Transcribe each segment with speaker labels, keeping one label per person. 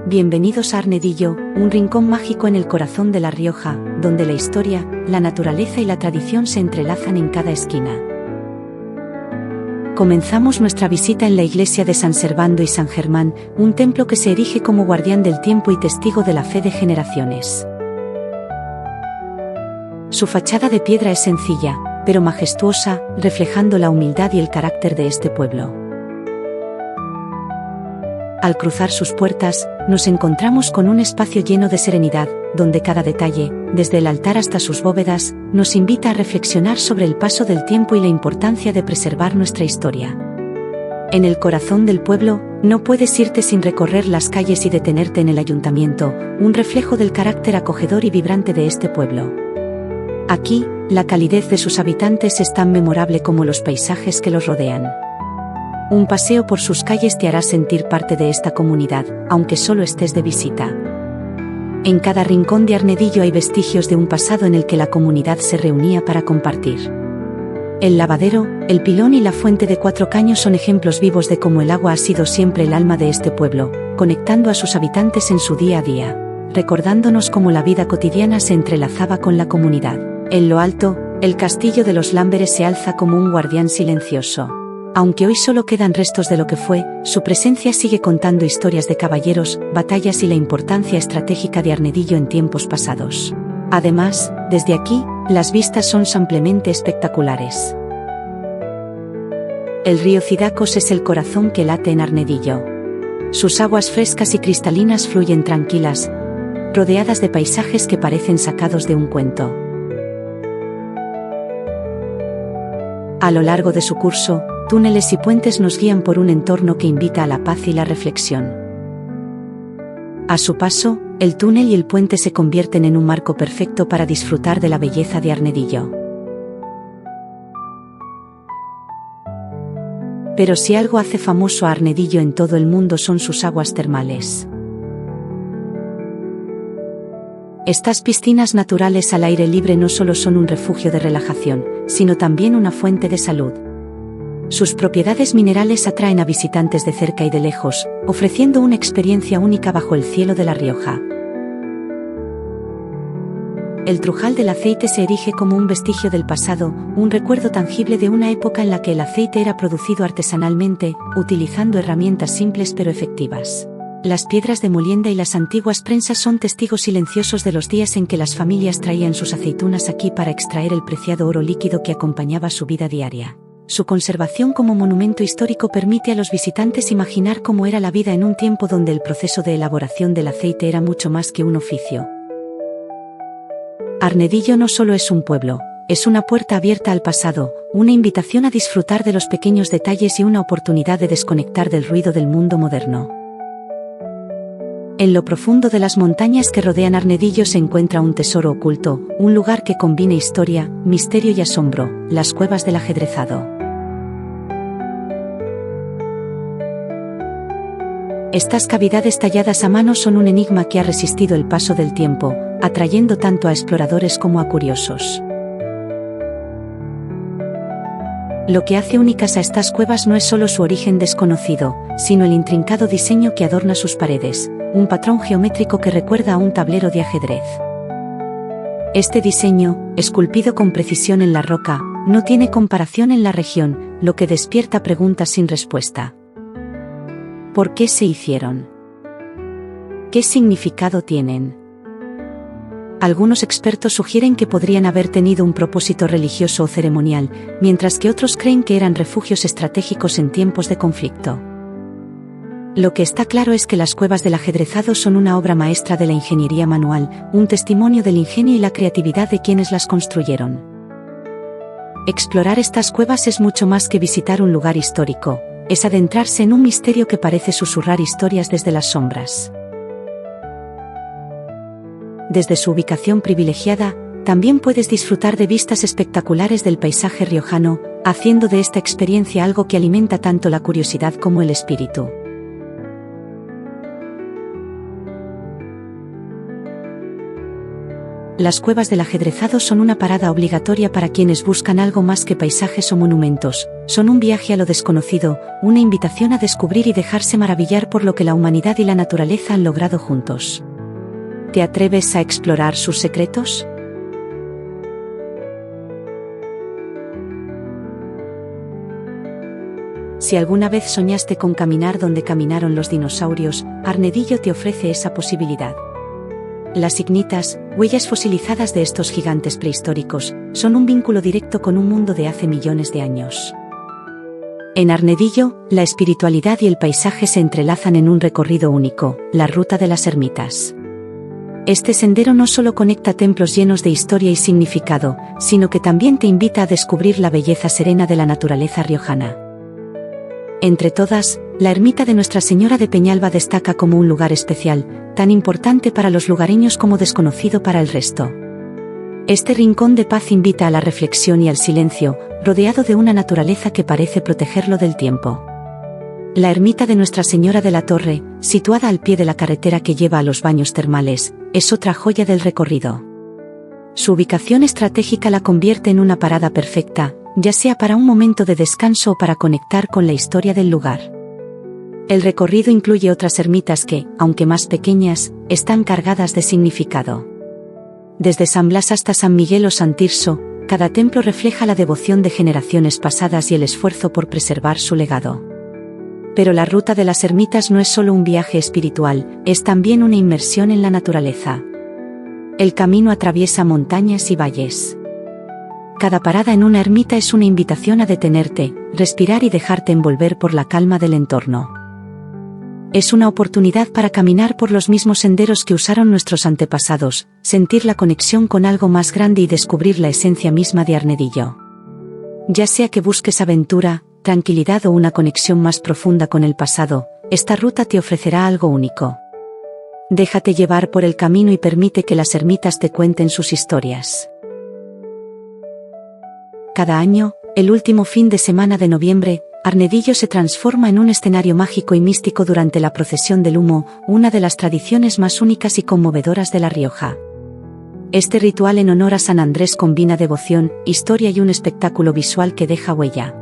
Speaker 1: Bienvenidos a Arnedillo, un rincón mágico en el corazón de La Rioja, donde la historia, la naturaleza y la tradición se entrelazan en cada esquina. Comenzamos nuestra visita en la iglesia de San Servando y San Germán, un templo que se erige como guardián del tiempo y testigo de la fe de generaciones. Su fachada de piedra es sencilla, pero majestuosa, reflejando la humildad y el carácter de este pueblo. Al cruzar sus puertas, nos encontramos con un espacio lleno de serenidad, donde cada detalle, desde el altar hasta sus bóvedas, nos invita a reflexionar sobre el paso del tiempo y la importancia de preservar nuestra historia. En el corazón del pueblo, no puedes irte sin recorrer las calles y detenerte en el ayuntamiento, un reflejo del carácter acogedor y vibrante de este pueblo. Aquí, la calidez de sus habitantes es tan memorable como los paisajes que los rodean. Un paseo por sus calles te hará sentir parte de esta comunidad, aunque solo estés de visita. En cada rincón de Arnedillo hay vestigios de un pasado en el que la comunidad se reunía para compartir. El lavadero, el pilón y la fuente de 4 caños son ejemplos vivos de cómo el agua ha sido siempre el alma de este pueblo, conectando a sus habitantes en su día a día, recordándonos cómo la vida cotidiana se entrelazaba con la comunidad. En lo alto, el castillo de los Lámberes se alza como un guardián silencioso. Aunque hoy solo quedan restos de lo que fue, su presencia sigue contando historias de caballeros, batallas y la importancia estratégica de Arnedillo en tiempos pasados. Además, desde aquí, las vistas son simplemente espectaculares. El río Cidacos es el corazón que late en Arnedillo. Sus aguas frescas y cristalinas fluyen tranquilas, rodeadas de paisajes que parecen sacados de un cuento. A lo largo de su curso, túneles y puentes nos guían por un entorno que invita a la paz y la reflexión. A su paso, el túnel y el puente se convierten en un marco perfecto para disfrutar de la belleza de Arnedillo. Pero si algo hace famoso a Arnedillo en todo el mundo son sus aguas termales. Estas piscinas naturales al aire libre no solo son un refugio de relajación, sino también una fuente de salud. Sus propiedades minerales atraen a visitantes de cerca y de lejos, ofreciendo una experiencia única bajo el cielo de La Rioja. El Trujal del aceite se erige como un vestigio del pasado, un recuerdo tangible de una época en la que el aceite era producido artesanalmente, utilizando herramientas simples pero efectivas. Las piedras de molienda y las antiguas prensas son testigos silenciosos de los días en que las familias traían sus aceitunas aquí para extraer el preciado oro líquido que acompañaba su vida diaria. Su conservación como monumento histórico permite a los visitantes imaginar cómo era la vida en un tiempo donde el proceso de elaboración del aceite era mucho más que un oficio. Arnedillo no solo es un pueblo, es una puerta abierta al pasado, una invitación a disfrutar de los pequeños detalles y una oportunidad de desconectar del ruido del mundo moderno. En lo profundo de las montañas que rodean Arnedillo se encuentra un tesoro oculto, un lugar que combina historia, misterio y asombro, las cuevas del ajedrezado. Estas cavidades talladas a mano son un enigma que ha resistido el paso del tiempo, atrayendo tanto a exploradores como a curiosos. Lo que hace únicas a estas cuevas no es solo su origen desconocido, sino el intrincado diseño que adorna sus paredes, un patrón geométrico que recuerda a un tablero de ajedrez. Este diseño, esculpido con precisión en la roca, no tiene comparación en la región, lo que despierta preguntas sin respuesta. ¿Por qué se hicieron? ¿Qué significado tienen? Algunos expertos sugieren que podrían haber tenido un propósito religioso o ceremonial, mientras que otros creen que eran refugios estratégicos en tiempos de conflicto. Lo que está claro es que las cuevas del ajedrezado son una obra maestra de la ingeniería manual, un testimonio del ingenio y la creatividad de quienes las construyeron. Explorar estas cuevas es mucho más que visitar un lugar histórico, es adentrarse en un misterio que parece susurrar historias desde las sombras. Desde su ubicación privilegiada, también puedes disfrutar de vistas espectaculares del paisaje riojano, haciendo de esta experiencia algo que alimenta tanto la curiosidad como el espíritu. las cuevas del ajedrezado son una parada obligatoria para quienes buscan algo más que paisajes o monumentos, son un viaje a lo desconocido, una invitación a descubrir y dejarse maravillar por lo que la humanidad y la naturaleza han logrado juntos. ¿Te atreves a explorar sus secretos? Si alguna vez soñaste con caminar donde caminaron los dinosaurios, Arnedillo te ofrece esa posibilidad. Las ignitas, huellas fosilizadas de estos gigantes prehistóricos, son un vínculo directo con un mundo de hace millones de años. En Arnedillo, la espiritualidad y el paisaje se entrelazan en un recorrido único, la Ruta de las Ermitas. Este sendero no solo conecta templos llenos de historia y significado, sino que también te invita a descubrir la belleza serena de la naturaleza riojana. Entre todas, la ermita de Nuestra Señora de Peñalba destaca como un lugar especial, tan importante para los lugareños como desconocido para el resto. Este rincón de paz invita a la reflexión y al silencio, rodeado de una naturaleza que parece protegerlo del tiempo. La ermita de Nuestra Señora de la Torre, situada al pie de la carretera que lleva a los baños termales, es otra joya del recorrido. Su ubicación estratégica la convierte en una parada perfecta, ya sea para un momento de descanso o para conectar con la historia del lugar. El recorrido incluye otras ermitas que, aunque más pequeñas, están cargadas de significado. Desde San Blas hasta San Miguel o San Tirso, cada templo refleja la devoción de generaciones pasadas y el esfuerzo por preservar su legado. Pero la Ruta de las Ermitas no es solo un viaje espiritual, es también una inmersión en la naturaleza. El camino atraviesa montañas y valles. Cada parada en una ermita es una invitación a detenerte, respirar y dejarte envolver por la calma del entorno. Es una oportunidad para caminar por los mismos senderos que usaron nuestros antepasados, sentir la conexión con algo más grande y descubrir la esencia misma de Arnedillo. Ya sea que busques aventura, tranquilidad o una conexión más profunda con el pasado, esta ruta te ofrecerá algo único. Déjate llevar por el camino y permite que las ermitas te cuenten sus historias. Cada año, el último fin de semana de noviembre, Arnedillo se transforma en un escenario mágico y místico durante la procesión del humo, una de las tradiciones más únicas y conmovedoras de La Rioja. Este ritual en honor a San Andrés combina devoción, historia y un espectáculo visual que deja huella.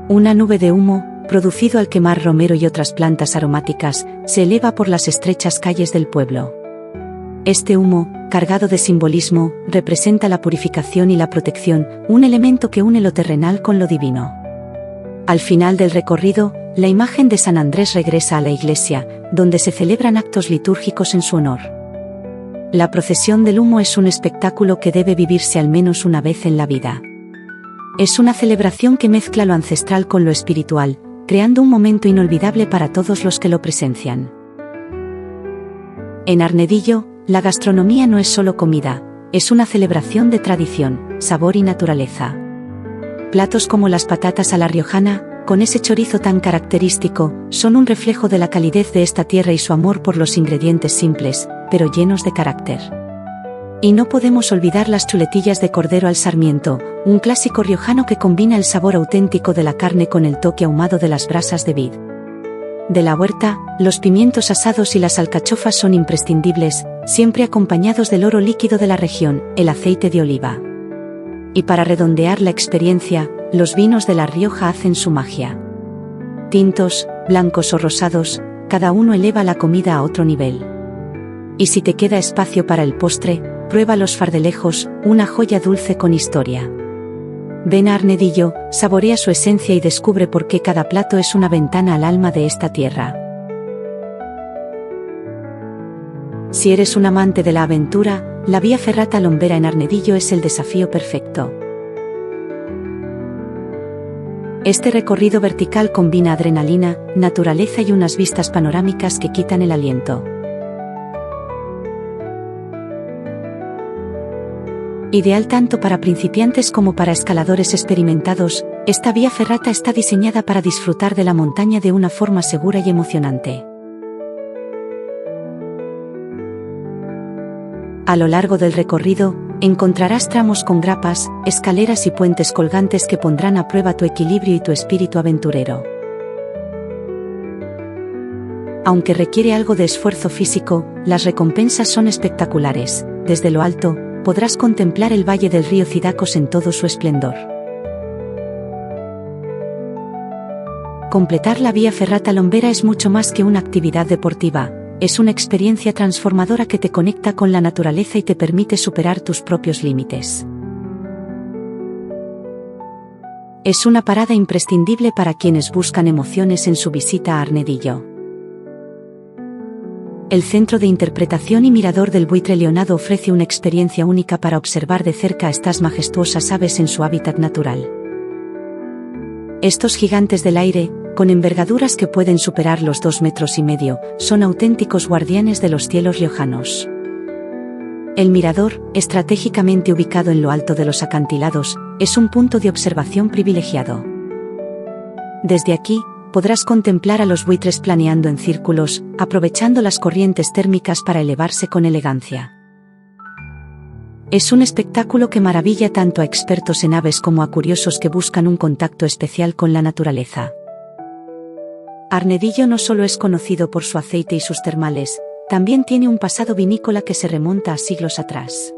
Speaker 1: Una nube de humo, producido al quemar romero y otras plantas aromáticas, se eleva por las estrechas calles del pueblo. Este humo, cargado de simbolismo, representa la purificación y la protección, un elemento que une lo terrenal con lo divino. Al final del recorrido, la imagen de San Andrés regresa a la iglesia, donde se celebran actos litúrgicos en su honor. La procesión del humo es un espectáculo que debe vivirse al menos una vez en la vida. Es una celebración que mezcla lo ancestral con lo espiritual, creando un momento inolvidable para todos los que lo presencian. En Arnedillo, la gastronomía no es solo comida, es una celebración de tradición, sabor y naturaleza. Platos como las patatas a la riojana, con ese chorizo tan característico, son un reflejo de la calidez de esta tierra y su amor por los ingredientes simples, pero llenos de carácter. Y no podemos olvidar las chuletillas de cordero al sarmiento, un clásico riojano que combina el sabor auténtico de la carne con el toque ahumado de las brasas de vid. De la huerta, los pimientos asados y las alcachofas son imprescindibles, siempre acompañados del oro líquido de la región, el aceite de oliva. Y para redondear la experiencia, los vinos de La Rioja hacen su magia. Tintos, blancos o rosados, cada uno eleva la comida a otro nivel. Y si te queda espacio para el postre, prueba los fardelejos, una joya dulce con historia. Ven a Arnedillo, saborea su esencia y descubre por qué cada plato es una ventana al alma de esta tierra. Si eres un amante de la aventura, la Vía Ferrata Lombera en Arnedillo es el desafío perfecto. Este recorrido vertical combina adrenalina, naturaleza y unas vistas panorámicas que quitan el aliento. Ideal tanto para principiantes como para escaladores experimentados, esta vía ferrata está diseñada para disfrutar de la montaña de una forma segura y emocionante. A lo largo del recorrido, encontrarás tramos con grapas, escaleras y puentes colgantes que pondrán a prueba tu equilibrio y tu espíritu aventurero. Aunque requiere algo de esfuerzo físico, las recompensas son espectaculares. desde lo alto, podrás contemplar el valle del río Cidacos en todo su esplendor. Completar la vía ferrata Lombera es mucho más que una actividad deportiva, es una experiencia transformadora que te conecta con la naturaleza y te permite superar tus propios límites. Es una parada imprescindible para quienes buscan emociones en su visita a Arnedillo. El Centro de Interpretación y Mirador del Buitre Leonado ofrece una experiencia única para observar de cerca a estas majestuosas aves en su hábitat natural. Estos gigantes del aire, con envergaduras que pueden superar los 2,5 metros, son auténticos guardianes de los cielos riojanos. El mirador, estratégicamente ubicado en lo alto de los acantilados, es un punto de observación privilegiado. Desde aquí, podrás contemplar a los buitres planeando en círculos, aprovechando las corrientes térmicas para elevarse con elegancia. Es un espectáculo que maravilla tanto a expertos en aves como a curiosos que buscan un contacto especial con la naturaleza. Arnedillo no solo es conocido por su aceite y sus termales, también tiene un pasado vinícola que se remonta a siglos atrás.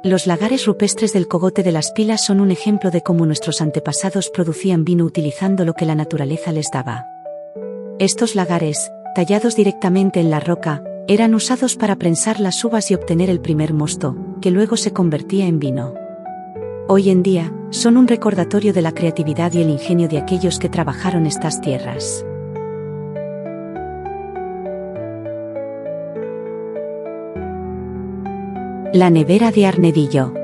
Speaker 1: Los lagares rupestres del Cogote de las Pilas son un ejemplo de cómo nuestros antepasados producían vino utilizando lo que la naturaleza les daba. Estos lagares, tallados directamente en la roca, eran usados para prensar las uvas y obtener el primer mosto, que luego se convertía en vino. Hoy en día, son un recordatorio de la creatividad y el ingenio de aquellos que trabajaron estas tierras. La nevera de Arnedillo.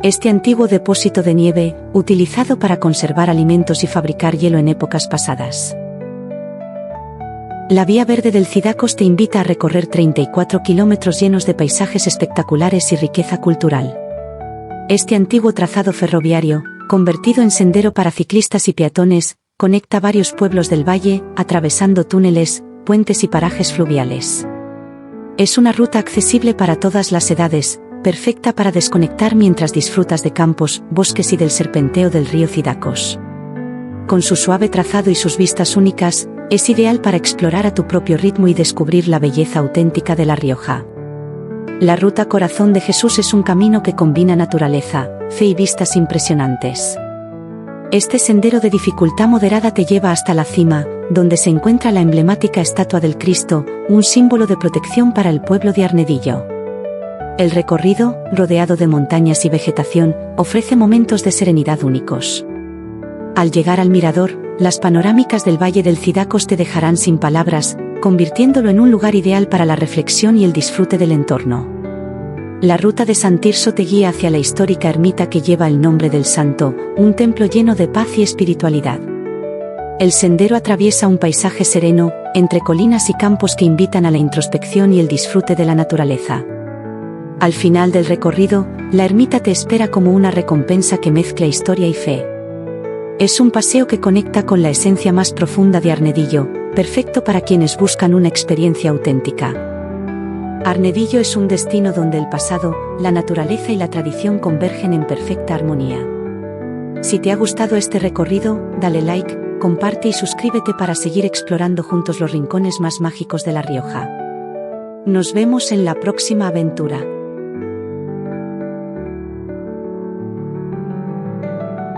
Speaker 1: Este antiguo depósito de nieve, utilizado para conservar alimentos y fabricar hielo en épocas pasadas. La Vía Verde del Cidacos te invita a recorrer 34 kilómetros llenos de paisajes espectaculares y riqueza cultural. Este antiguo trazado ferroviario, convertido en sendero para ciclistas y peatones, conecta varios pueblos del valle, atravesando túneles, puentes y parajes fluviales. Es una ruta accesible para todas las edades, perfecta para desconectar mientras disfrutas de campos, bosques y del serpenteo del río Cidacos. Con su suave trazado y sus vistas únicas, es ideal para explorar a tu propio ritmo y descubrir la belleza auténtica de La Rioja. La Ruta Corazón de Jesús es un camino que combina naturaleza, fe y vistas impresionantes. Este sendero de dificultad moderada te lleva hasta la cima, donde se encuentra la emblemática estatua del Cristo, un símbolo de protección para el pueblo de Arnedillo. El recorrido, rodeado de montañas y vegetación, ofrece momentos de serenidad únicos. Al llegar al mirador, las panorámicas del Valle del Cidacos te dejarán sin palabras, convirtiéndolo en un lugar ideal para la reflexión y el disfrute del entorno. La ruta de San Tirso te guía hacia la histórica ermita que lleva el nombre del santo, un templo lleno de paz y espiritualidad. El sendero atraviesa un paisaje sereno, entre colinas y campos que invitan a la introspección y el disfrute de la naturaleza. Al final del recorrido, la ermita te espera como una recompensa que mezcla historia y fe. Es un paseo que conecta con la esencia más profunda de Arnedillo, perfecto para quienes buscan una experiencia auténtica. Arnedillo es un destino donde el pasado, la naturaleza y la tradición convergen en perfecta armonía. Si te ha gustado este recorrido, dale like, comparte y suscríbete para seguir explorando juntos los rincones más mágicos de La Rioja. Nos vemos en la próxima aventura.